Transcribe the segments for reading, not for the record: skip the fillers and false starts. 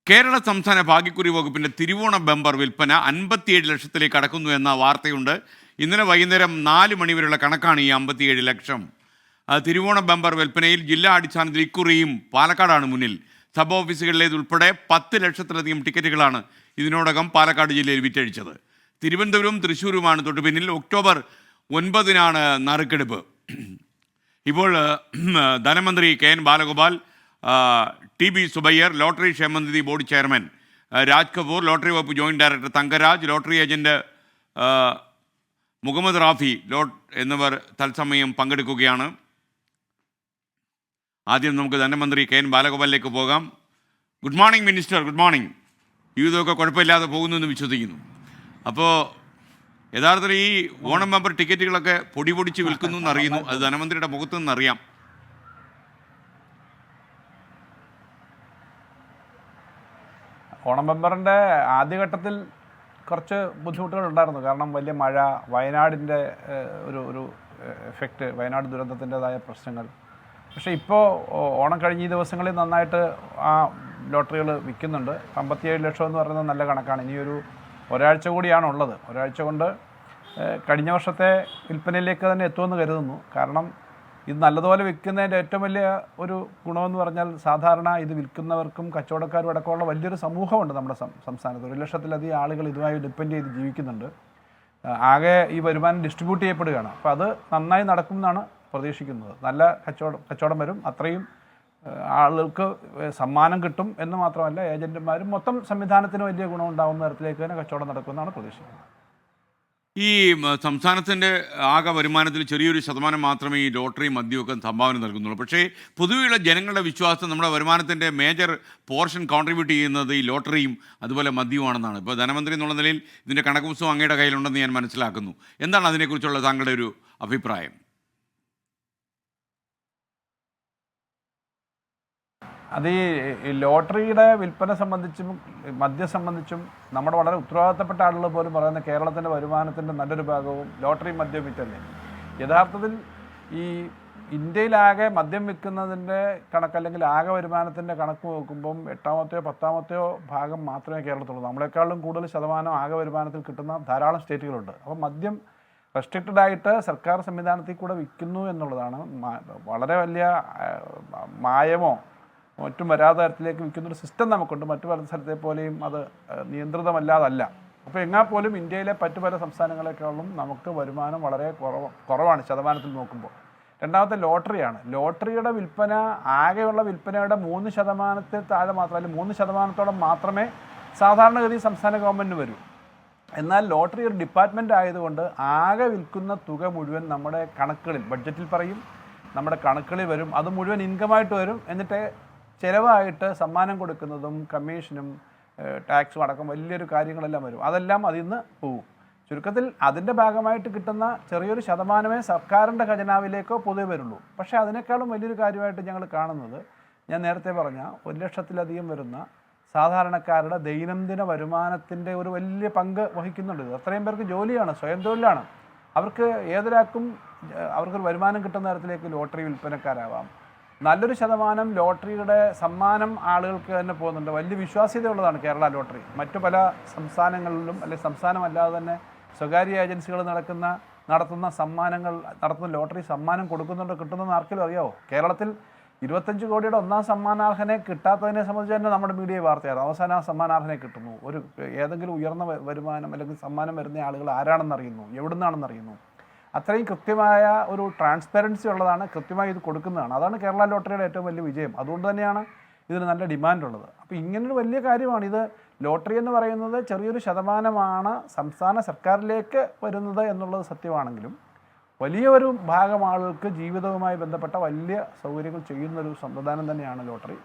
കേരള സംസ്ഥാന ഭാഗ്യക്കുറി വകുപ്പിന്റെ തിരുവോണ ബമ്പർ വിൽപ്പന 57 ലക്ഷത്തിലേക്ക് കടക്കുന്നു എന്ന വാർത്തയുണ്ട്. ഇന്നലെ വൈകുന്നേരം 4 മണിവരെയുള്ള കണക്കാണ് ഈ 57 ലക്ഷം. തിരുവോണ ബമ്പർ വിൽപ്പനയിൽ ജില്ലാ അടിസ്ഥാനത്തിൽ ഇക്കുറിയും പാലക്കാടാണ് മുന്നിൽ. സബ് ഓഫീസുകളിലേതുൾപ്പെടെ 10 ലക്ഷത്തിലധികം ടിക്കറ്റുകളാണ് ഇതിനോടകം പാലക്കാട് ജില്ലയിൽ വിറ്റഴിച്ചത്. തിരുവനന്തപുരവും തൃശ്ശൂരുമാണ് തൊട്ടു പിന്നിൽ. ഒക്ടോബർ 9-നാണ് നറുക്കെടുപ്പ്. ഇപ്പോൾ ധനമന്ത്രി K N. Balagopal, T B. Zubair, lottery ക്ഷേമനിധി board chairman Raj Kapoor, lottery വകുപ്പ് joint director Thangaraj, lottery agent Muhammad Rafi എന്നിവർ തത്സമയം പങ്കെടുക്കുകയാണ്. ആദ്യം നമുക്ക് ധനമന്ത്രി കെ.എൻ. ബാലഗോപാലിലേക്ക് പോകാം. Good morning minister. Good morning. ജീവിതമൊക്കെ കുഴപ്പമില്ലാതെ പോകുന്നു എന്ന് വിശ്വസിക്കുന്നു. അപ്പോൾ യഥാർത്ഥത്തിൽ ഈ ഓണം ബമ്പർ ടിക്കറ്റുകളൊക്കെ പൊടി പൊടിച്ച് വിൽക്കുന്നു എന്നറിയുന്നു. അത് ധനമന്ത്രിയുടെ മുഖത്തു നിന്നറിയാം. ഓണം ബമ്പറിൻ്റെ ആദ്യഘട്ടത്തിൽ കുറച്ച് ബുദ്ധിമുട്ടുകളുണ്ടായിരുന്നു. കാരണം വലിയ മഴ, വയനാടിൻ്റെ ഒരു എഫക്റ്റ്, വയനാട് ദുരന്തത്തിൻ്റെതായ പ്രശ്നങ്ങൾ. പക്ഷേ ഇപ്പോൾ ഓണം കഴിഞ്ഞ ഈ ദിവസങ്ങളിൽ നന്നായിട്ട് ആ ലോട്ടറികൾ വിൽക്കുന്നുണ്ട്. 57 ലക്ഷം എന്ന് പറയുന്നത് നല്ല കണക്കാണ്. ഇനിയൊരു ഒരാഴ്ച കൂടിയാണുള്ളത്. ഒരാഴ്ച കൊണ്ട് കഴിഞ്ഞ വർഷത്തെ വിൽപ്പനയിലേക്ക് തന്നെ എത്തുമെന്ന് കരുതുന്നു. കാരണം ഇത് നല്ലതുപോലെ വിൽക്കുന്നതിൻ്റെ ഏറ്റവും വലിയ ഒരു ഗുണമെന്ന് പറഞ്ഞാൽ സാധാരണ ഇത് വിൽക്കുന്നവർക്കും കച്ചവടക്കാരും അടക്കമുള്ള വലിയൊരു സമൂഹമുണ്ട് നമ്മുടെ സംസ്ഥാനത്ത്. 1 ലക്ഷത്തിലധികം ആളുകൾ ഇതുമായി ഡിപ്പെൻഡ് ചെയ്ത് ജീവിക്കുന്നുണ്ട്. ആകെ ഈ വരുമാനം ഡിസ്ട്രിബ്യൂട്ട് ചെയ്യപ്പെടുകയാണ്. അപ്പോൾ അത് നന്നായി നടക്കുമെന്നാണ് പ്രതീക്ഷിക്കുന്നത്. നല്ല കച്ചവടം വരും. അത്രയും ആളുകൾക്ക് സമ്മാനം കിട്ടും എന്ന് മാത്രമല്ല, ഏജൻറ്റുമാരും മൊത്തം സംവിധാനത്തിന് വലിയ ഗുണമുണ്ടാകുന്ന തരത്തിലേക്ക് തന്നെ കച്ചവടം നടക്കുമെന്നാണ് പ്രതീക്ഷിക്കുന്നത്. ഈ സംസ്ഥാനത്തിൻ്റെ ആകെ വരുമാനത്തിൽ ചെറിയൊരു ശതമാനം മാത്രമേ ഈ ലോട്ടറി മദ്യമൊക്കെ സംഭാവന നൽകുന്നുള്ളൂ. പക്ഷേ പൊതുവെയുള്ള ജനങ്ങളുടെ വിശ്വാസം നമ്മുടെ വരുമാനത്തിൻ്റെ മേജർ പോർഷൻ കോൺട്രിബ്യൂട്ട് ചെയ്യുന്നത് ഈ ലോട്ടറിയും അതുപോലെ മദ്യവുമാണെന്നാണ്. ഇപ്പോൾ ധനമന്ത്രി എന്നുള്ള നിലയിൽ ഇതിൻ്റെ കണക്ക് പുസ്തകം അങ്ങയുടെ കയ്യിലുണ്ടെന്ന് ഞാൻ മനസ്സിലാക്കുന്നു. എന്താണ് അതിനെക്കുറിച്ചുള്ള താങ്കളുടെ ഒരു അഭിപ്രായം? അത് ഈ ലോട്ടറിയുടെ വിൽപ്പന സംബന്ധിച്ചും മദ്യം സംബന്ധിച്ചും നമ്മുടെ വളരെ ഉത്തരവാദിത്തപ്പെട്ട ആളുകൾ പോലും പറയുന്ന കേരളത്തിൻ്റെ വരുമാനത്തിൻ്റെ നല്ലൊരു ഭാഗവും ലോട്ടറി മദ്യം വിറ്റല്ലേ. യഥാർത്ഥത്തിൽ ഈ ഇന്ത്യയിലാകെ മദ്യം വിൽക്കുന്നതിൻ്റെ കണക്ക്, അല്ലെങ്കിൽ ആകെ വരുമാനത്തിൻ്റെ കണക്ക് നോക്കുമ്പം 8-മത്തെയോ 10-മത്തെയോ ഭാഗം മാത്രമേ കേരളത്തിലുള്ളൂ. നമ്മളെക്കാളും കൂടുതൽ ശതമാനം ആകെ വരുമാനത്തിൽ കിട്ടുന്ന ധാരാളം സ്റ്റേറ്റുകളുണ്ട്. അപ്പോൾ മദ്യം റെസ്ട്രിക്റ്റഡ് ആയിട്ട് സർക്കാർ സംവിധാനത്തിൽ കൂടെ വിൽക്കുന്നു എന്നുള്ളതാണ്. വളരെ വലിയ മായമോ മറ്റും വരാത്ത തരത്തിലേക്ക് വിൽക്കുന്നൊരു സിസ്റ്റം നമുക്കുണ്ട്. മറ്റു പല സ്ഥലത്തെ പോലെയും അത് നിയന്ത്രിതമല്ലാതല്ല. അപ്പോൾ എന്നാൽ പോലും ഇന്ത്യയിലെ മറ്റു പല സംസ്ഥാനങ്ങളെക്കാളും നമുക്ക് വരുമാനം വളരെ കുറവാണ് ശതമാനത്തിൽ നോക്കുമ്പോൾ. രണ്ടാമത്തെ ലോട്ടറിയാണ്. ലോട്ടറിയുടെ വിൽപ്പന, ആകെയുള്ള വിൽപ്പനയുടെ 3% താഴെ മാത്രമല്ല, 3% മാത്രമേ സാധാരണഗതി സംസ്ഥാന ഗവൺമെൻറ്റിന് വരൂ. എന്നാൽ ലോട്ടറി ഒരു ഡിപ്പാർട്ട്മെൻറ്റ് ആയതുകൊണ്ട് ആകെ വിൽക്കുന്ന തുക മുഴുവൻ നമ്മുടെ കണക്കുകളിൽ, ബഡ്ജറ്റിൽ പറയും, നമ്മുടെ കണക്കുകളിൽ വരും. അത് മുഴുവൻ ഇൻകമായിട്ട് വരും. എന്നിട്ട് ചിലവായിട്ട് സമ്മാനം കൊടുക്കുന്നതും കമ്മീഷനും ടാക്സും അടക്കം വലിയൊരു കാര്യങ്ങളെല്ലാം വരും. അതെല്ലാം അതിൽ നിന്ന് പോകും. ചുരുക്കത്തിൽ അതിൻ്റെ ഭാഗമായിട്ട് കിട്ടുന്ന ചെറിയൊരു ശതമാനമേ സർക്കാരിൻ്റെ ഖജനാവിലേക്കോ പൊതുവെ വരുള്ളൂ. പക്ഷേ അതിനേക്കാളും വലിയൊരു കാര്യമായിട്ട് ഞങ്ങൾ കാണുന്നത്, ഞാൻ നേരത്തെ പറഞ്ഞ 1 ലക്ഷത്തിലധികം വരുന്ന സാധാരണക്കാരുടെ ദൈനംദിന വരുമാനത്തിൻ്റെ ഒരു വലിയ പങ്ക് വഹിക്കുന്നുണ്ട്. അത്രയും പേർക്ക് ജോലിയാണ്, സ്വയം തൊഴിലാണ്. അവർക്ക് ഏതൊരാൾക്കും അവർക്കൊരു വരുമാനം കിട്ടുന്ന തരത്തിലേക്ക് ലോട്ടറി വിൽപ്പനക്കാരാവാം. നല്ലൊരു ശതമാനം ലോട്ടറിയുടെ സമ്മാനം ആളുകൾക്ക് തന്നെ പോകുന്നുണ്ട്. വലിയ വിശ്വാസ്യതയുള്ളതാണ് കേരള ലോട്ടറി. മറ്റു പല സംസ്ഥാനങ്ങളിലും, അല്ലെങ്കിൽ സംസ്ഥാനമല്ലാതെ തന്നെ സ്വകാര്യ ഏജൻസികൾ നടത്തുന്ന ലോട്ടറി സമ്മാനം കിട്ടുന്നതെന്ന് ആർക്കെങ്കിലും അറിയാമോ? കേരളത്തിൽ 25 കോടിയുടെ ഒന്നാം സമ്മാനാർഹനെ കിട്ടാത്തതിനെ സംബന്ധിച്ച് തന്നെ നമ്മുടെ മീഡിയ വാർത്തയാണ്. അവസാനം ആ സമ്മാനാർഹനെ കിട്ടുന്നു. ഏതെങ്കിലും ഉയർന്ന വരുമാനം അല്ലെങ്കിൽ സമ്മാനം വരുന്ന ആളുകൾ ആരാണെന്നറിയുന്നു, എവിടുന്നാണെന്നറിയുന്നു. അത്രയും കൃത്യമായ ഒരു ട്രാൻസ്പെറൻസി ഉള്ളതാണ്, കൃത്യമായി ഇത് കൊടുക്കുന്നതാണ്. അതാണ് കേരള ലോട്ടറിയുടെ ഏറ്റവും വലിയ വിജയം. അതുകൊണ്ട് തന്നെയാണ് ഇതിന് നല്ല ഡിമാൻഡുള്ളത്. അപ്പോൾ ഇങ്ങനൊരു വലിയ കാര്യമാണ് ഇത്. ലോട്ടറി എന്ന് പറയുന്നത് ചെറിയൊരു ശതമാനമാണ് സംസ്ഥാന സർക്കാരിലേക്ക് വരുന്നത് എന്നുള്ളത് സത്യമാണെങ്കിലും, വലിയ ഒരു ഭാഗം ആളുകൾക്ക് ജീവിതവുമായി ബന്ധപ്പെട്ട വലിയ സൗകര്യങ്ങൾ ചെയ്യുന്നൊരു സംവിധാനം തന്നെയാണ് ലോട്ടറി.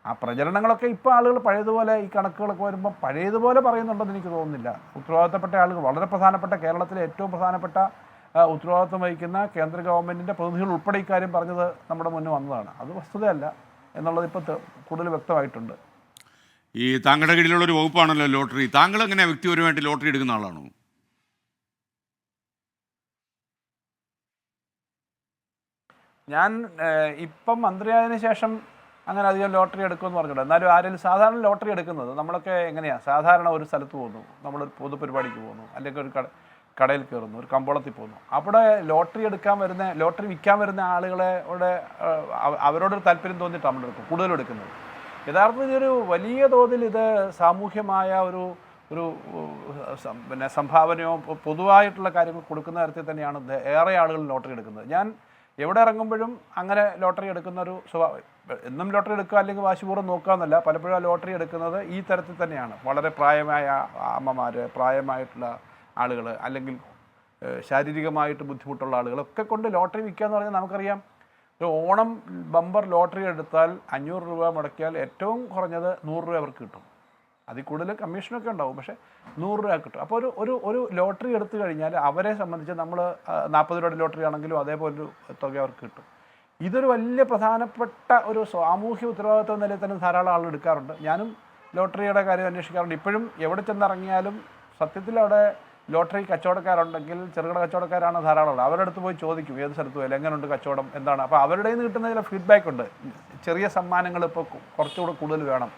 ആ പ്രചരണങ്ങളൊക്കെ ഇപ്പോൾ ആളുകൾ പഴയതുപോലെ, ഈ കണക്കുകളൊക്കെ വരുമ്പോൾ പഴയതുപോലെ പറയുന്നുണ്ടെന്ന് എനിക്ക് തോന്നുന്നില്ല. ഉത്തരവാദിത്തപ്പെട്ട ആളുകൾ, വളരെ പ്രധാനപ്പെട്ട, കേരളത്തിലെ ഏറ്റവും പ്രധാനപ്പെട്ട ഉത്തരവാദിത്വം വഹിക്കുന്ന കേന്ദ്ര ഗവൺമെൻറ്റിൻ്റെ പ്രതിനിധികൾ ഉൾപ്പെടെ ഇക്കാര്യം പറഞ്ഞത് നമ്മുടെ മുന്നിൽ വന്നതാണ്. അത് വസ്തുതയല്ല എന്നുള്ളത് ഇപ്പോൾ കൂടുതൽ വ്യക്തമായിട്ടുണ്ട്. ഈ താങ്കളുടെ കീഴിലുള്ള ഒരു വകുപ്പാണല്ലോ ലോട്ടറി. താങ്കൾ എങ്ങനെ വ്യക്തിപരമായിട്ട് ലോട്ടറി എടുക്കുന്ന ആളാണോ? ഞാൻ ഇപ്പം മന്ത്രിയായതിനു ശേഷം അങ്ങനെ അധികം ലോട്ടറി എടുക്കുമെന്ന് പറഞ്ഞിട്ടുണ്ട്. എന്നാലും ആരെങ്കിലും സാധാരണ ലോട്ടറി എടുക്കുന്നത് നമ്മളൊക്കെ എങ്ങനെയാണ്, സാധാരണ ഒരു സ്ഥലത്ത് പോകുന്നു, നമ്മളൊരു പൊതുപരിപാടിക്ക് പോകുന്നു, അല്ലെങ്കിൽ ഒരു കടയിൽ കയറുന്നു, ഒരു കമ്പോളത്തിൽ പോകുന്നു, അവിടെ ലോട്ടറി വിൽക്കാൻ വരുന്ന ആളുകളെ അവരോടൊരു താല്പര്യം തോന്നിയിട്ട് നമ്മളെടുക്കും കൂടുതലും എടുക്കുന്നത്. യഥാർത്ഥത്തിൽ ഇതൊരു വലിയ തോതിൽ ഇത് സാമൂഹ്യമായ ഒരു പിന്നെ സംഭാവനയോ പൊതുവായിട്ടുള്ള കാര്യങ്ങൾ കൊടുക്കുന്ന തരത്തിൽ തന്നെയാണ് ഏറെ ആളുകൾ ലോട്ടറി എടുക്കുന്നത്. ഞാൻ എവിടെ ഇറങ്ങുമ്പോഴും അങ്ങനെ ലോട്ടറി എടുക്കുന്ന ഒരു എന്നും ലോട്ടറി എടുക്കുക അല്ലെങ്കിൽ വാശിപൂർവ്വം നോക്കുക എന്നല്ല, പലപ്പോഴും ആ ലോട്ടറി എടുക്കുന്നത് ഈ തരത്തിൽ തന്നെയാണ്. വളരെ പ്രായമായ അമ്മമാർ, പ്രായമായിട്ടുള്ള ആളുകൾ, അല്ലെങ്കിൽ ശാരീരികമായിട്ട് ബുദ്ധിമുട്ടുള്ള ആളുകളൊക്കെ കൊണ്ട് ലോട്ടറി വിൽക്കുക എന്ന് പറഞ്ഞാൽ നമുക്കറിയാം, ഒരു ഓണം ബമ്പർ ലോട്ടറി എടുത്താൽ 500 രൂപ മുടക്കിയാൽ ഏറ്റവും കുറഞ്ഞത് 100 രൂപ അവർക്ക് കിട്ടും. അതിൽ കൂടുതൽ കമ്മീഷനൊക്കെ ഉണ്ടാവും, പക്ഷേ 100 രൂപ കിട്ടും. അപ്പോൾ ഒരു ലോട്ടറി എടുത്തു കഴിഞ്ഞാൽ അവരെ സംബന്ധിച്ച് നമ്മൾ 40 രൂപയുടെ ലോട്ടറി ആണെങ്കിലും അതേപോലൊരു തുക അവർക്ക് കിട്ടും. ഇതൊരു വലിയ പ്രധാനപ്പെട്ട ഒരു സാമൂഹ്യ ഉത്തരവാദിത്വ നിലയിൽ തന്നെ ധാരാളം ആളുകൾ എടുക്കാറുണ്ട്. ഞാനും ലോട്ടറിയുടെ കാര്യം അന്വേഷിക്കാറുണ്ട്. ഇപ്പോഴും എവിടെ ചെന്നിറങ്ങിയാലും സത്യത്തിൽ അവിടെ ലോട്ടറി കച്ചവടക്കാരുണ്ടെങ്കിൽ ചെറുകിട കച്ചവടക്കാരാണ് ധാരാളം. അവരുടെ അടുത്ത് പോയി ചോദിക്കും, ഏത് സ്ഥലത്ത് പോയാലും എങ്ങനെയുണ്ട് കച്ചവടം, എന്താണ്. അപ്പോൾ അവരുടെ നിന്ന് കിട്ടുന്ന ചില ഫീഡ്ബാക്ക് ഉണ്ട്. ചെറിയ സമ്മാനങ്ങൾ ഇപ്പോൾ കുറച്ചുകൂടെ കൂടുതൽ വേണം,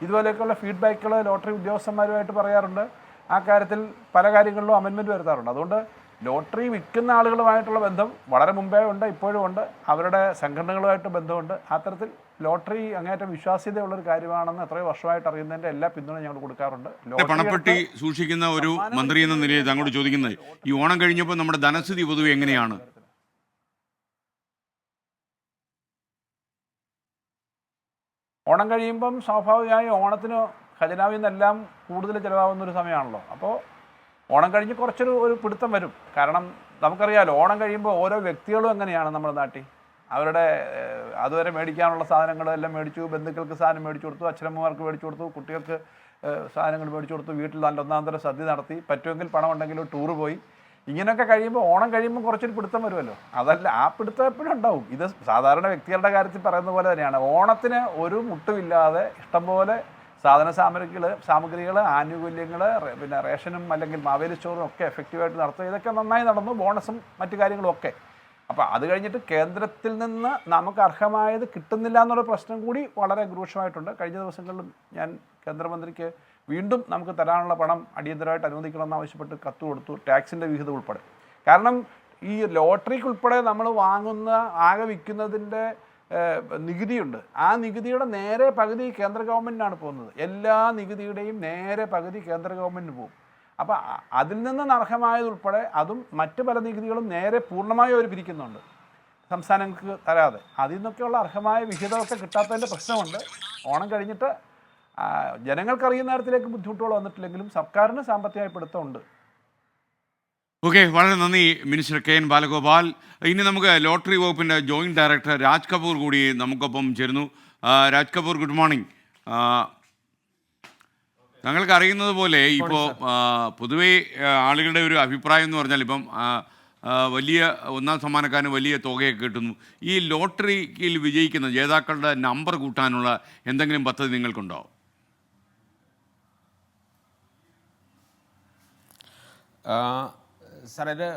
ഇതുപോലെയൊക്കെയുള്ള ഫീഡ്ബാക്കുകൾ ലോട്ടറി ഉദ്യോഗസ്ഥന്മാരുമായിട്ട് പറയാറുണ്ട്. ആ കാര്യത്തിൽ പല കാര്യങ്ങളിലും അമെൻമെൻറ്റ് വരുത്താറുണ്ട്. അതുകൊണ്ട് ലോട്ടറി വിൽക്കുന്ന ആളുകളുമായിട്ടുള്ള ബന്ധം വളരെ മുമ്പേ ഉണ്ട്, ഇപ്പോഴും ഉണ്ട്. അവരുടെ സംഘടനകളുമായിട്ട് ബന്ധമുണ്ട്. അത്തരത്തിൽ ലോട്ടറി അങ്ങേയറ്റം വിശ്വാസ്യതയുള്ളൊരു കാര്യമാണെന്ന് എത്രയോ വർഷമായിട്ട് അറിയുന്നതിൻ്റെ എല്ലാ പിന്തുണയും ഞങ്ങൾ കൊടുക്കാറുണ്ട്. പണപ്പെട്ടി സൂക്ഷിക്കുന്ന ഒരു മന്ത്രി എന്ന നിലയിൽ താങ്കളോട് ചോദിക്കുന്നത്, ഈ ഓണം കഴിഞ്ഞപ്പോൾ നമ്മുടെ ധനസ്ഥിതി പൊതുവെ എങ്ങനെയാണ്? ഓണം കഴിയുമ്പം സ്വാഭാവികമായി ഓണത്തിന് ഖജനാവിൽ നിന്നെല്ലാം കൂടുതൽ ചിലവാകുന്നൊരു സമയമാണല്ലോ. അപ്പോൾ ഓണം കഴിഞ്ഞ് കുറച്ചൊരു പിടുത്തം വരും. കാരണം നമുക്കറിയാമല്ലോ, ഓണം കഴിയുമ്പോൾ ഓരോ വ്യക്തികളും എങ്ങനെയാണ് നമ്മുടെ നാട്ടിൽ അവരുടെ അതുവരെ മേടിക്കാനുള്ള സാധനങ്ങളെല്ലാം മേടിച്ചു, ബന്ധുക്കൾക്ക് സാധനം മേടിച്ചു കൊടുത്തു, അച്ഛനമ്മമാർക്ക് മേടിച്ചു കൊടുത്തു, കുട്ടികൾക്ക് സാധനങ്ങൾ മേടിച്ചു കൊടുത്തു, വീട്ടിൽ നല്ല ഒന്നാം തരം സദ്യ നടത്തി, പറ്റുമെങ്കിൽ പണം ഉണ്ടെങ്കിൽ ടൂറ് പോയി. ഇങ്ങനെയൊക്കെ കഴിയുമ്പോൾ ഓണം കഴിയുമ്പോൾ കുറച്ചൊരു പിടുത്തം വരുമല്ലോ. അതല്ല, ആ പിടുത്തം എപ്പോഴും ഉണ്ടാവും. ഇത് സാധാരണ വ്യക്തികളുടെ കാര്യത്തിൽ പറയുന്ന പോലെ തന്നെയാണ്. ഓണത്തിന് ഒരു മുട്ടുമില്ലാതെ ഇഷ്ടംപോലെ സാമഗ്രികൾ, ആനുകൂല്യങ്ങൾ, പിന്നെ റേഷനും അല്ലെങ്കിൽ മാവേലി സ്റ്റോറും ഒക്കെ എഫക്റ്റീവായിട്ട് നടത്തുക. ഇതൊക്കെ നന്നായി നടന്നു, ബോണസും മറ്റു കാര്യങ്ങളും ഒക്കെ. അപ്പോൾ അത് കഴിഞ്ഞിട്ട് കേന്ദ്രത്തിൽ നിന്ന് നമുക്ക് അർഹമായത് കിട്ടുന്നില്ല എന്നുള്ള പ്രശ്നം കൂടി വളരെ രൂക്ഷമായിട്ടുണ്ട്. കഴിഞ്ഞ ദിവസങ്ങളിലും ഞാൻ കേന്ദ്രമന്ത്രിക്ക് വീണ്ടും നമുക്ക് തരാനുള്ള പണം അടിയന്തരമായിട്ട് അനുവദിക്കണമെന്ന് ആവശ്യപ്പെട്ട് കത്ത് കൊടുത്തു, ടാക്സിൻ്റെ വിഹിതം ഉൾപ്പെടെ. കാരണം ഈ ലോട്ടറിക്ക് ഉൾപ്പെടെ നമ്മൾ വാങ്ങുന്ന ആകെ വിൽക്കുന്നതിൻ്റെ നികുതിയുണ്ട്. ആ നികുതിയുടെ നേരെ പകുതി കേന്ദ്ര ഗവൺമെൻറ്റിനാണ് പോകുന്നത്. എല്ലാ നികുതിയുടെയും നേരെ പകുതി കേന്ദ്ര ഗവൺമെൻറ്റിന് പോകും. അപ്പോൾ അതിൽ നിന്ന് അർഹമായതുൾപ്പെടെ അതും മറ്റ് പല നികുതികളും നേരെ പൂർണ്ണമായും അവർ പിരിക്കുന്നുണ്ട് സംസ്ഥാനങ്ങൾക്ക് തരാതെ. അതിൽ നിന്നൊക്കെയുള്ള അർഹമായ വിഹിതമൊക്കെ കിട്ടാത്തതിൻ്റെ പ്രശ്നമുണ്ട്. ഓണം കഴിഞ്ഞിട്ട് ജനങ്ങൾക്കറിയുന്ന തരത്തിലേക്ക് ബുദ്ധിമുട്ടുകൾ വന്നിട്ടില്ലെങ്കിലും സർക്കാരിന് സാമ്പത്തികമായി പിടുത്തമുണ്ട്. ഓക്കെ, വളരെ നന്ദി മിനിസ്റ്റർ KN ബാലഗോപാൽ. ഇനി നമുക്ക് ലോട്ടറി വകുപ്പിൻ്റെ ജോയിൻറ്റ് ഡയറക്ടർ രാജ് കപൂർ കൂടി നമുക്കൊപ്പം ചേരുന്നു. Raj Kapoor, good morning. താങ്കൾക്ക് അറിയുന്നത് പോലെ ഇപ്പോൾ പൊതുവേ ആളുകളുടെ ഒരു അഭിപ്രായം എന്ന് പറഞ്ഞാൽ ഇപ്പം വലിയ ഒന്നാം സമ്മാനക്കാരന് വലിയ തുകയൊക്കെ കിട്ടുന്നു. ഈ ലോട്ടറിയിൽ വിജയിക്കുന്ന ജേതാക്കളുടെ നമ്പർ കൂട്ടാനുള്ള എന്തെങ്കിലും പദ്ധതി നിങ്ങൾക്കുണ്ടോ? സാർ ഇത്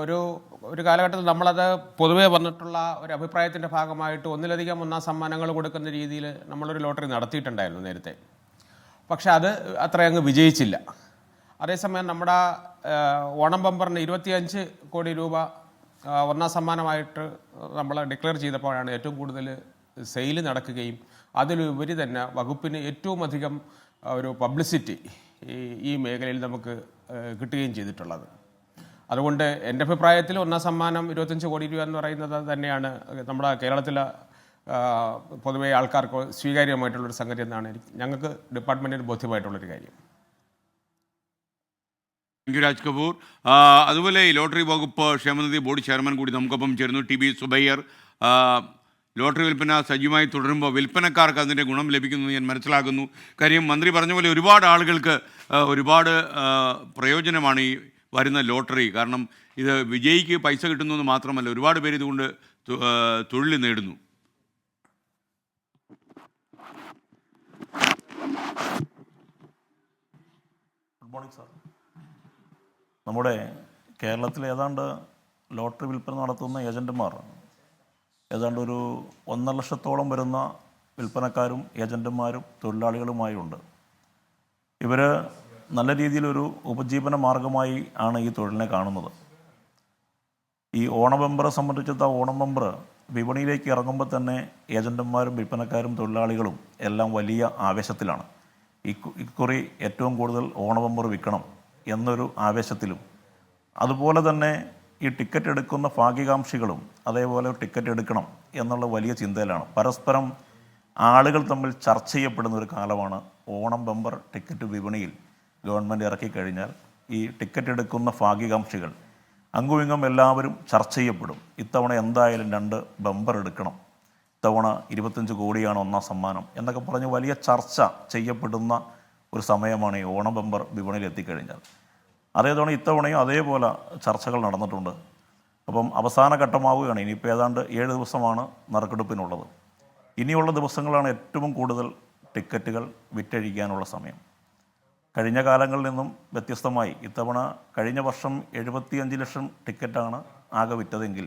ഒരു കാലഘട്ടത്തിൽ നമ്മളത് പൊതുവേ വന്നിട്ടുള്ള ഒരു അഭിപ്രായത്തിൻ്റെ ഭാഗമായിട്ട് ഒന്നിലധികം ഒന്നാം സമ്മാനങ്ങൾ കൊടുക്കുന്ന രീതിയിൽ നമ്മളൊരു ലോട്ടറി നടത്തിയിട്ടുണ്ടായിരുന്നു നേരത്തെ. പക്ഷെ അത് അത്ര അങ്ങ് വിജയിച്ചില്ല. അതേസമയം നമ്മുടെ ഓണം ബമ്പറിന് 25 കോടി രൂപ ഒന്നാം സമ്മാനമായിട്ട് നമ്മൾ ഡിക്ലെയർ ചെയ്തപ്പോഴാണ് ഏറ്റവും കൂടുതൽ സെയിൽ നടക്കുകയും അതിലുപരി തന്നെ വകുപ്പിന് ഏറ്റവും അധികം ഒരു പബ്ലിസിറ്റി ഈ മേഖലയിൽ നമുക്ക് കിട്ടുകയും ചെയ്തിട്ടുള്ളത്. അതുകൊണ്ട് എൻ്റെ അഭിപ്രായത്തിൽ ഒന്നാം സമ്മാനം 25 കോടി രൂപ എന്ന് പറയുന്നത് തന്നെയാണ് നമ്മുടെ കേരളത്തിലെ പൊതുവെ ആൾക്കാർക്ക് സ്വീകാര്യമായിട്ടുള്ളൊരു സംഗതി എന്നാണ് ഞങ്ങൾക്ക് ഡിപ്പാർട്ട്മെൻറ്റിന് ബോധ്യമായിട്ടുള്ളൊരു കാര്യം. Thank you Raj Kapoor. അതുപോലെ ഈ ലോട്ടറി വകുപ്പ് ക്ഷേമനിധി ബോർഡ് ചെയർമാൻ കൂടി നമുക്കൊപ്പം ചേരുന്നു, TB സുബയ്യർ. ലോട്ടറി വിൽപ്പന സജീവമായി തുടരുമ്പോൾ വിൽപ്പനക്കാർക്ക് അതിൻ്റെ ഗുണം ലഭിക്കുന്നു ഞാൻ മനസ്സിലാക്കുന്നു. കാര്യം മന്ത്രി പറഞ്ഞ പോലെ ഒരുപാട് ആളുകൾക്ക് ഒരുപാട് പ്രയോജനമാണ് ഈ വരുന്ന ലോട്ടറി. കാരണം ഇത് വിജയിക്ക് പൈസ കിട്ടുന്നു എന്ന് മാത്രമല്ല, ഒരുപാട് പേര് ഇതുകൊണ്ട് തൊഴിൽ നേടുന്നു. Good morning sir. നമ്മുടെ കേരളത്തിൽ ഏതാണ്ട് ലോട്ടറി വിൽപ്പന നടത്തുന്ന ഏജൻറ്റുമാർ ഏതാണ്ട് ഒരു 1.5 ലക്ഷത്തോളം വരുന്ന വിൽപ്പനക്കാരും ഏജൻറ്റുമാരും തൊഴിലാളികളുമായുണ്ട്. ഇവർ നല്ല രീതിയിലൊരു ഉപജീവന മാർഗമായി ആണ് ഈ തൊഴിലിനെ കാണുന്നത്. ഈ ഓണം ബമ്പറെ സംബന്ധിച്ചിടത്തോളം ഓണം ബമ്പർ വിപണിയിലേക്ക് ഇറങ്ങുമ്പോൾ തന്നെ ഏജൻറ്റുമാരും വിൽപ്പനക്കാരും തൊഴിലാളികളും എല്ലാം വലിയ ആവേശത്തിലാണ്. ഇക്കുറി ഏറ്റവും കൂടുതൽ ഓണം ബമ്പർ വിൽക്കണം എന്നൊരു ആവേശത്തിലും, അതുപോലെ തന്നെ ഈ ടിക്കറ്റ് എടുക്കുന്ന ഭാഗ്യകാംക്ഷികളും അതേപോലെ ടിക്കറ്റ് എടുക്കണം എന്നുള്ള വലിയ ചിന്തയിലാണ്. പരസ്പരം ആളുകൾ തമ്മിൽ ചർച്ച ചെയ്യപ്പെടുന്ന ഒരു കാലമാണ് ഓണം ബമ്പർ. ടിക്കറ്റ് വിപണിയിൽ ഗവൺമെൻറ് ഇറക്കിക്കഴിഞ്ഞാൽ ഈ ടിക്കറ്റ് എടുക്കുന്ന ഭാഗ്യകാംക്ഷികൾ അങ്ങുമിങ്ങും എല്ലാവരും ചർച്ച ചെയ്യപ്പെടും. ഇത്തവണ എന്തായാലും 2 ബമ്പർ എടുക്കണം, ഇത്തവണ 25 കോടിയാണ് ഒന്നാം സമ്മാനം എന്നൊക്കെ പറഞ്ഞ് വലിയ ചർച്ച ചെയ്യപ്പെടുന്ന ഒരു സമയമാണ് ഈ ഓണം ബമ്പർ വിപണിയിൽ എത്തിക്കഴിഞ്ഞാൽ. അതേതവണ ഇത്തവണയും അതേപോലെ ചർച്ചകൾ നടന്നിട്ടുണ്ട്. അപ്പം അവസാന ഘട്ടമാവുകയാണ്. ഇനിയിപ്പോൾ ഏതാണ്ട് 7 ദിവസമാണ് നറുക്കെടുപ്പിനുള്ളത്. ഇനിയുള്ള ദിവസങ്ങളാണ് ഏറ്റവും കൂടുതൽ ടിക്കറ്റുകൾ വിറ്റഴിക്കാനുള്ള സമയം. കഴിഞ്ഞ കാലങ്ങളിൽ നിന്നും വ്യത്യസ്തമായി ഇത്തവണ കഴിഞ്ഞ വർഷം 75 ലക്ഷം ടിക്കറ്റാണ് ആകെ വിറ്റതെങ്കിൽ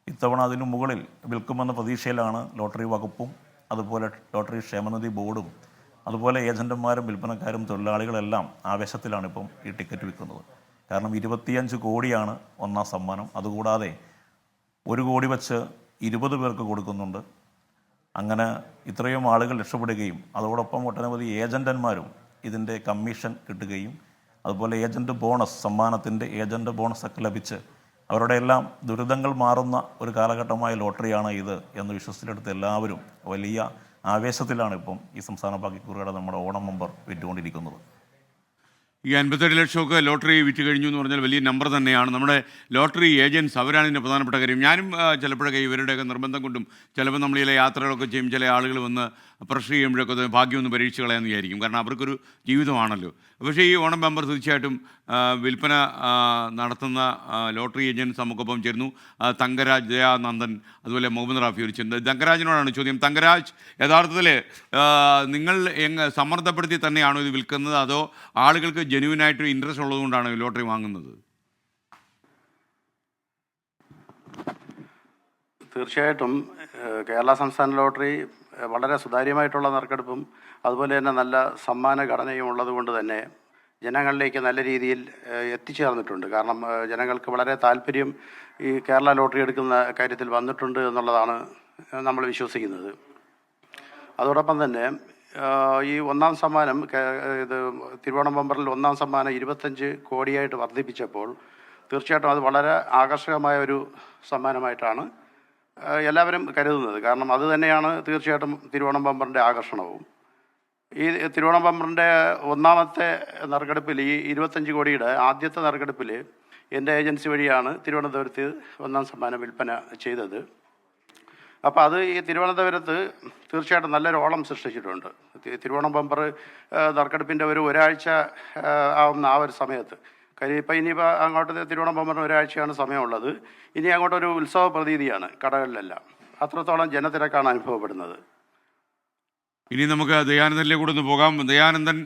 ഇത്തവണ അതിനു മുകളിൽ വിൽക്കുമെന്ന പ്രതീക്ഷയിലാണ് ലോട്ടറി വകുപ്പും അതുപോലെ ലോട്ടറി ക്ഷേമനിധി ബോർഡും അതുപോലെ ഏജൻറ്റുമാരും വിൽപ്പനക്കാരും തൊഴിലാളികളെല്ലാം ആവേശത്തിലാണ് ഇപ്പം ഈ ടിക്കറ്റ് വിൽക്കുന്നത്. കാരണം 25 കോടിയാണ് ഒന്നാം സമ്മാനം. അതുകൂടാതെ 1 കോടി വെച്ച് 20 പേർക്ക് കൊടുക്കുന്നുണ്ട്. അങ്ങനെ ഇത്രയും ആളുകൾ രക്ഷപ്പെടുകയും അതോടൊപ്പം ഒട്ടനവധി ഏജൻറ്റന്മാരും ഇതിൻ്റെ കമ്മീഷൻ കിട്ടുകയും അതുപോലെ ഏജൻറ്റ് ബോണസ്, സമ്മാനത്തിൻ്റെ ഏജൻറ്റ് ബോണസൊക്കെ ലഭിച്ച് അവരുടെ എല്ലാം ദുരിതങ്ങൾ മാറുന്ന ഒരു കാലഘട്ടമായ ലോട്ടറിയാണ് ഇത് എന്ന് വിശ്വസിച്ചെടുത്ത് എല്ലാവരും വലിയ ആവേശത്തിലാണ് ഇപ്പം ഈ സംസ്ഥാന ഭാഗ്യക്കുറിയുടെ നമ്മുടെ ഓണം ബമ്പർ വിറ്റുകൊണ്ടിരിക്കുന്നത്. ഈ 57 ലക്ഷമൊക്കെ ലോട്ടറി വിറ്റ് കഴിഞ്ഞു എന്ന് പറഞ്ഞാൽ വലിയ നമ്പർ തന്നെയാണ്. നമ്മുടെ ലോട്ടറി ഏജൻറ്റ്സ് അവരാണ് ഇതിൻ്റെ പ്രധാനപ്പെട്ട കാര്യം. ഞാനും ചിലപ്പോഴൊക്കെ ഇവരുടെയൊക്കെ നിർബന്ധം കൊണ്ടും ചിലപ്പോൾ നമ്മൾ ചില യാത്രകളൊക്കെ ചെയ്യും, ചില ആളുകൾ വന്ന് പ്രഷർ ചെയ്യുമ്പോഴൊക്കെ ഭാഗ്യം ഒന്ന് പരീക്ഷിച്ച് കളയാമെന്ന് വിചാരിക്കും. കാരണം അവർക്കൊരു ജീവിതമാണല്ലോ. പക്ഷേ ഈ ഓണം ബമ്പർ തീർച്ചയായിട്ടും വിൽപ്പന നടത്തുന്ന ലോട്ടറി ഏജൻറ്റ്സ് നമുക്കൊപ്പം ചേരുന്നു. തങ്കരാജ്, ദയാനന്ദൻ, അതുപോലെ മുഹമ്മദ് റാഫി ഒരു ചിന്ത. തങ്കരാജിനോടാണ് ചോദ്യം. തങ്കരാജ്, യഥാർത്ഥത്തിൽ നിങ്ങൾ സമ്മർദ്ദപ്പെടുത്തി തന്നെയാണോ ഇത് വിൽക്കുന്നത്, അതോ ആളുകൾക്ക് ജെന്യുവിനായിട്ട് ഇൻട്രസ്റ്റ് ഉള്ളതുകൊണ്ടാണ് ലോട്ടറി വാങ്ങുന്നത്? തീർച്ചയായിട്ടും കേരള സംസ്ഥാന ലോട്ടറി വളരെ സുതാര്യമായിട്ടുള്ള നറുക്കെടുപ്പും അതുപോലെ തന്നെ നല്ല സമ്മാന ഘടനയും ഉള്ളതുകൊണ്ട് തന്നെ ജനങ്ങളിലേക്ക് നല്ല രീതിയിൽ എത്തിച്ചേർന്നിട്ടുണ്ട്. കാരണം ജനങ്ങൾക്ക് വളരെ താല്പര്യം ഈ കേരള ലോട്ടറി എടുക്കുന്ന കാര്യത്തിൽ വന്നിട്ടുണ്ട് എന്നുള്ളതാണ് നമ്മൾ വിശ്വസിക്കുന്നത്. അതോടൊപ്പം തന്നെ ഈ ഒന്നാം സമ്മാനം ഇത് തിരുവോണം ബമ്പറിൽ ഒന്നാം സമ്മാനം 25 കോടിയായിട്ട് വർദ്ധിപ്പിച്ചപ്പോൾ തീർച്ചയായിട്ടും അത് വളരെ ആകർഷകമായ ഒരു സമ്മാനമായിട്ടാണ് എല്ലാവരും കരുതുന്നത്. കാരണം അത് തന്നെയാണ് തീർച്ചയായിട്ടും തിരുവോണം ബമ്പറിൻ്റെ ആകർഷണവും. ഈ തിരുവോണം ബമ്പറിൻ്റെ ഒന്നാമത്തെ നറുക്കെടുപ്പിൽ ഈ 25 കോടിയുടെ ആദ്യത്തെ നറുക്കെടുപ്പിൽ എൻ്റെ ഏജൻസി വഴിയാണ് തിരുവനന്തപുരത്ത് ഒന്നാം സമ്മാനം വിൽപ്പന ചെയ്തത്. അപ്പോൾ അത് ഈ തിരുവനന്തപുരത്ത് തീർച്ചയായിട്ടും നല്ലൊരു ഓളം സൃഷ്ടിച്ചിട്ടുണ്ട്. തിരുവോണം ബമ്പർ നറുക്കെടുപ്പിൻ്റെ ഒരാഴ്ച ആവുന്ന ആ ഒരു സമയത്ത്. കാര്യം ഇനിയിപ്പോൾ അങ്ങോട്ട് തിരുവോണം ബമ്പറിന് ഒരാഴ്ചയാണ് സമയമുള്ളത്. ഇനി അങ്ങോട്ടൊരു ഉത്സവ പ്രതീതിയാണ് കടകളിലെല്ലാം. അത്രത്തോളം ജനത്തിരക്കാണ് അനുഭവപ്പെടുന്നത്. ഇനി നമുക്ക് ദയാനന്ദനിലേക്ക് കൂടെ ഒന്ന് പോകാം. ദയാനന്ദൻ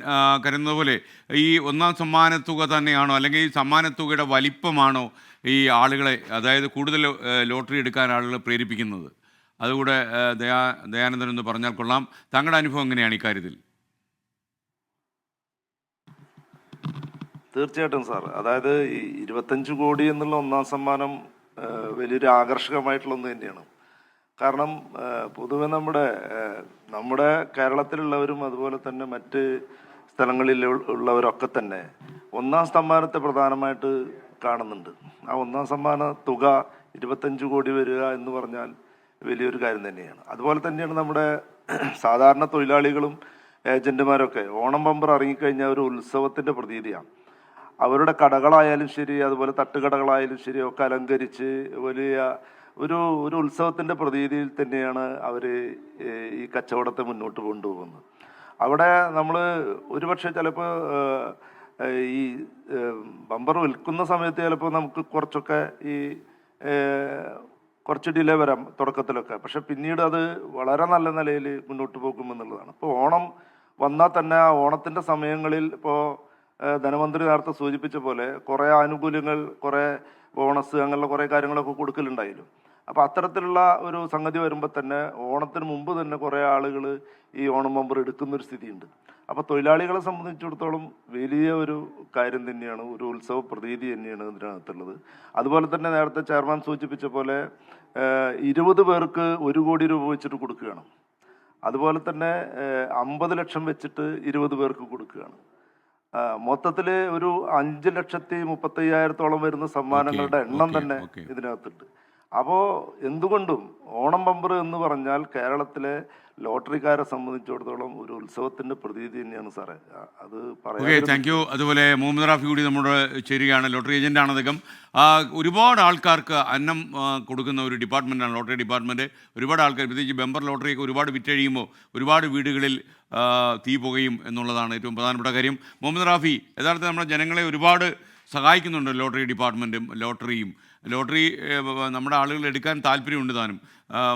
കരുതുന്നത് പോലെ ഈ ഒന്നാം സമ്മാനത്തുക തന്നെയാണോ, അല്ലെങ്കിൽ ഈ സമ്മാനത്തുകയുടെ വലിപ്പമാണോ ഈ ആളുകളെ, അതായത് കൂടുതൽ ലോട്ടറി എടുക്കാൻ ആളുകളെ പ്രേരിപ്പിക്കുന്നത്? അതുകൂടെ ദയാനന്ദൻ ഒന്ന് പറഞ്ഞാൽ കൊള്ളാം. താങ്കളുടെ അനുഭവം എങ്ങനെയാണ് ഇക്കാര്യത്തിൽ? തീർച്ചയായിട്ടും സാർ, അതായത് ഈ 25 കോടി എന്നുള്ള ഒന്നാം സമ്മാനം വലിയൊരു ആകർഷകമായിട്ടുള്ള ഒന്ന് തന്നെയാണ്. കാരണം പൊതുവെ നമ്മുടെ കേരളത്തിലുള്ളവരും അതുപോലെ തന്നെ മറ്റ് സ്ഥലങ്ങളിൽ ഉള്ളവരൊക്കെ തന്നെ ഒന്നാം സമ്മാനത്തെ പ്രധാനമായിട്ട് കാണുന്നുണ്ട്. ആ ഒന്നാം സമ്മാന തുക 25 കോടി വരിക എന്ന് പറഞ്ഞാൽ വലിയൊരു കാര്യം തന്നെയാണ്. അതുപോലെ തന്നെയാണ് നമ്മുടെ സാധാരണ തൊഴിലാളികളും ഏജന്റുമാരൊക്കെ ഓണം ബമ്പർ ഇറങ്ങിക്കഴിഞ്ഞാൽ ഒരു ഉത്സവത്തിൻ്റെ പ്രതീതിയാണ്. അവരുടെ കടകളായാലും ശരി, അതുപോലെ തട്ടുകടകളായാലും ശരി ഒക്കെ അലങ്കരിച്ച് വലിയ ഒരു ഉത്സവത്തിൻ്റെ പ്രതീതിയിൽ തന്നെയാണ് അവർ ഈ കച്ചവടത്തെ മുന്നോട്ട് കൊണ്ടുപോകുന്നത്. അവിടെ നമ്മൾ ഒരുപക്ഷെ ചിലപ്പോൾ ഈ ബമ്പർ വിൽക്കുന്ന സമയത്ത് ചിലപ്പോൾ നമുക്ക് കുറച്ചൊക്കെ കുറച്ച് ഡിലേ വരാം തുടക്കത്തിലൊക്കെ. പക്ഷെ പിന്നീട് അത് വളരെ നല്ല നിലയിൽ മുന്നോട്ട് പോകുമെന്നുള്ളതാണ്. ഇപ്പോൾ ഓണം വന്നാൽ തന്നെ ആ ഓണത്തിൻ്റെ സമയങ്ങളിൽ ഇപ്പോൾ ധനമന്ത്രി നേരത്തെ സൂചിപ്പിച്ച പോലെ കുറേ ആനുകൂല്യങ്ങൾ, കുറേ ബോണസ്, അങ്ങനെയുള്ള കുറേ കാര്യങ്ങളൊക്കെ കൊടുക്കലുണ്ടായിരുന്നു. അപ്പോൾ അത്തരത്തിലുള്ള ഒരു സംഗതി വരുമ്പോൾ തന്നെ ഓണത്തിന് മുമ്പ് തന്നെ കുറേ ആളുകൾ ഈ ഓണം ബമ്പർ എടുക്കുന്നൊരു സ്ഥിതിയുണ്ട്. അപ്പോൾ തൊഴിലാളികളെ സംബന്ധിച്ചിടത്തോളം വലിയ ഒരു കാര്യം തന്നെയാണ്, ഒരു ഉത്സവ പ്രതീതി തന്നെയാണ് ഇതിനകത്തുള്ളത്. അതുപോലെ തന്നെ നേരത്തെ ചെയർമാൻ സൂചിപ്പിച്ച പോലെ 20 പേർക്ക് 1 കോടി രൂപ വെച്ചിട്ട് കൊടുക്കുകയാണ്. അതുപോലെ തന്നെ 50 ലക്ഷം വെച്ചിട്ട് 20 പേർക്ക് കൊടുക്കുകയാണ്. മൊത്തത്തിൽ ഒരു 5,35,000 വരുന്ന സമ്മാനങ്ങളുടെ എണ്ണം തന്നെ ഇതിനകത്തുണ്ട്. അപ്പോൾ എന്തുകൊണ്ടും ഓണം ബമ്പർ എന്ന് പറഞ്ഞാൽ കേരളത്തിലെ ലോട്ടറിക്കാരെ സംബന്ധിച്ചിടത്തോളം ഒരു ഉത്സവത്തിന്റെ പ്രതീതി തന്നെയാണ് സാറേ. അത് പറയാം. Thank you. അതുപോലെ മുഹമ്മദ് റാഫി കൂടി നമ്മുടെ ചേരുകയാണ്. ലോട്ടറി ഏജന്റാണ് അദ്ദേഹം. ഒരുപാട് ആൾക്കാർക്ക് അന്നം കൊടുക്കുന്ന ഒരു ഡിപ്പാർട്ട്മെൻറ്റാണ് ലോട്ടറി ഡിപ്പാർട്ട്മെൻറ്റ്. ഒരുപാട് ആൾക്കാർ, പ്രത്യേകിച്ച് ബമ്പർ ലോട്ടറിയൊക്കെ ഒരുപാട് വിറ്റഴിയുമ്പോൾ ഒരുപാട് വീടുകളിൽ തീ പുകയും എന്നുള്ളതാണ് ഏറ്റവും പ്രധാനപ്പെട്ട കാര്യം. മുഹമ്മദ് റാഫി, യഥാർത്ഥത്തിൽ നമ്മുടെ ജനങ്ങളെ ഒരുപാട് സഹായിക്കുന്നുണ്ട് ലോട്ടറി ഡിപ്പാർട്ട്മെൻറ്റും ലോട്ടറിയും. ലോട്ടറി നമ്മുടെ ആളുകൾ എടുക്കാൻ താല്പര്യമുണ്ട് താനും.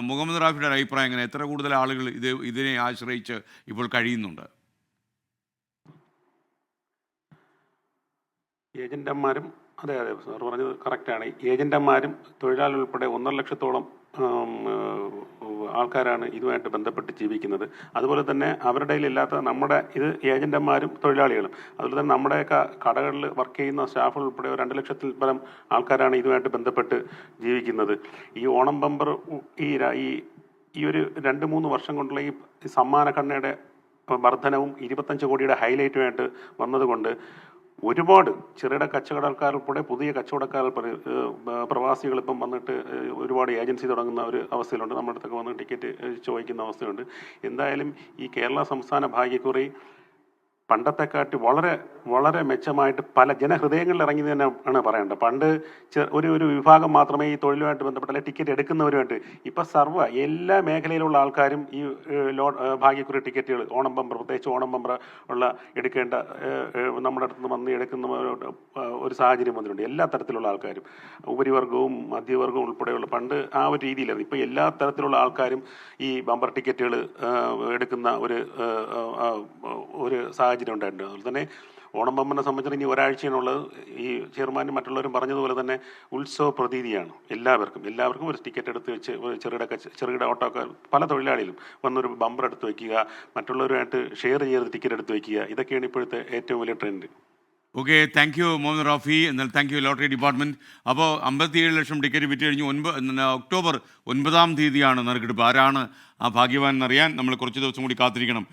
മുഹമ്മദ് റാഫിയുടെ അഭിപ്രായം എങ്ങനെ? എത്ര കൂടുതൽ ആളുകൾ ഇതിനെ ആശ്രയിച്ച് ഇപ്പോൾ കഴിയുന്നുണ്ട്? ഏജന്റന്മാരും, അതെ സാർ പറഞ്ഞത് കറക്റ്റാണ്. ഏജന്റന്മാരും തൊഴിലാളി ഉൾപ്പെടെ 1.5 ലക്ഷത്തോളം ആൾക്കാരാണ് ഇതുമായിട്ട് ബന്ധപ്പെട്ട് ജീവിക്കുന്നത്. അതുപോലെ തന്നെ അവരുടെ ഇല്ലാത്ത നമ്മുടെ ഇത് ഏജന്റന്മാരും തൊഴിലാളികളും, അതുപോലെ തന്നെ നമ്മുടെയൊക്കെ കടകളിൽ വർക്ക് ചെയ്യുന്ന സ്റ്റാഫുകൾ ഉൾപ്പെടെ 2 ലക്ഷത്തിൽ പരം ആൾക്കാരാണ് ഇതുമായിട്ട് ബന്ധപ്പെട്ട് ജീവിക്കുന്നത്. ഈ ഓണം ബമ്പർ ഈ ഒരു 2-3 വർഷം കൊണ്ടുള്ള ഈ സമ്മാന കണ്ണയുടെ വർധനവും 25 കോടിയുടെ ഹൈലൈറ്റുമായിട്ട് വന്നതുകൊണ്ട് ഒരുപാട് ചെറുകിട കച്ചവടക്കാർ ഉൾപ്പെടെ പുതിയ കച്ചവടക്കാർ പ്രവാസികൾ ഇപ്പം വന്നിട്ട് ഒരുപാട് ഏജൻസി തുടങ്ങുന്ന ഒരു അവസ്ഥയിലുണ്ട്. നമ്മുടെ അടുത്തൊക്കെ വന്ന് ടിക്കറ്റ് ചോദിക്കുന്ന അവസ്ഥയുണ്ട്. എന്തായാലും ഈ കേരള സംസ്ഥാന ഭാഗ്യക്കുറി പണ്ടത്തെക്കാട്ടി വളരെ വളരെ മെച്ചമായിട്ട് പല ജനഹൃദയങ്ങളിൽ ഇറങ്ങി തന്നെ ആണ് പറയേണ്ടത്. പണ്ട് ഒരു വിഭാഗം മാത്രമേ ഈ തൊഴിലുമായിട്ട് ബന്ധപ്പെട്ട ടിക്കറ്റ് എടുക്കുന്നവരുമായിട്ട്, ഇപ്പം എല്ലാ മേഖലയിലുള്ള ആൾക്കാരും ഈ ഭാഗ്യക്കുറി ടിക്കറ്റുകൾ ഓണം ബമ്പർ, പ്രത്യേകിച്ച് ഓണം ബമ്പർ ഉള്ള എടുക്കേണ്ട നമ്മുടെ അടുത്ത് നിന്ന് വന്ന് എടുക്കുന്ന ഒരു സാഹചര്യം വന്നിട്ടുണ്ട്. എല്ലാ തരത്തിലുള്ള ആൾക്കാരും, ഉപരിവർഗവും മധ്യവർഗവും ഉൾപ്പെടെയുള്ള, പണ്ട് ആ ഒരു രീതിയിലായിരുന്നു. ഇപ്പോൾ എല്ലാ തരത്തിലുള്ള ആൾക്കാരും ഈ ബമ്പർ ടിക്കറ്റുകൾ എടുക്കുന്ന ഒരു സാഹചര്യം ഉണ്ടായിട്ടുണ്ട്. അതുപോലെ തന്നെ ഓണം ബമ്പറിനെ സംബന്ധിച്ച് ഇനി ഒരാഴ്ചയാണുള്ളത്. ഈ ചെയർമാനും മറ്റുള്ളവരും പറഞ്ഞതുപോലെ തന്നെ ഉത്സവ പ്രതീതിയാണ്. എല്ലാവർക്കും ഒരു ടിക്കറ്റ് എടുത്ത് വെച്ച്, ഒരു ചെറുകിട ഓട്ടോക്കാർ പല തൊഴിലാളികളും വന്നൊരു ബമ്പർ എടുത്ത് വയ്ക്കുക, മറ്റുള്ളവരുമായിട്ട് ഷെയർ ചെയ്ത് ടിക്കറ്റ് എടുത്ത് വയ്ക്കുക, ഇതൊക്കെയാണ് ഇപ്പോഴത്തെ ഏറ്റവും വലിയ trend. Okay, thank you Mohammed Rafi. എന്നാൽ താങ്ക് യു ലോട്ടറി ഡിപ്പാർട്ട്മെൻറ്റ്. അപ്പോൾ 57 ലക്ഷം ടിക്കറ്റ് വിറ്റ് കഴിഞ്ഞു. ഒക്ടോബർ 9-ാം തീയതിയാണ് നറുക്കെടുപ്പ്. ആരാണ് ആ ഭാഗ്യവാൻ എന്നറിയാൻ നമ്മൾ കുറച്ച് ദിവസം കൂടി കാത്തിരിക്കണം.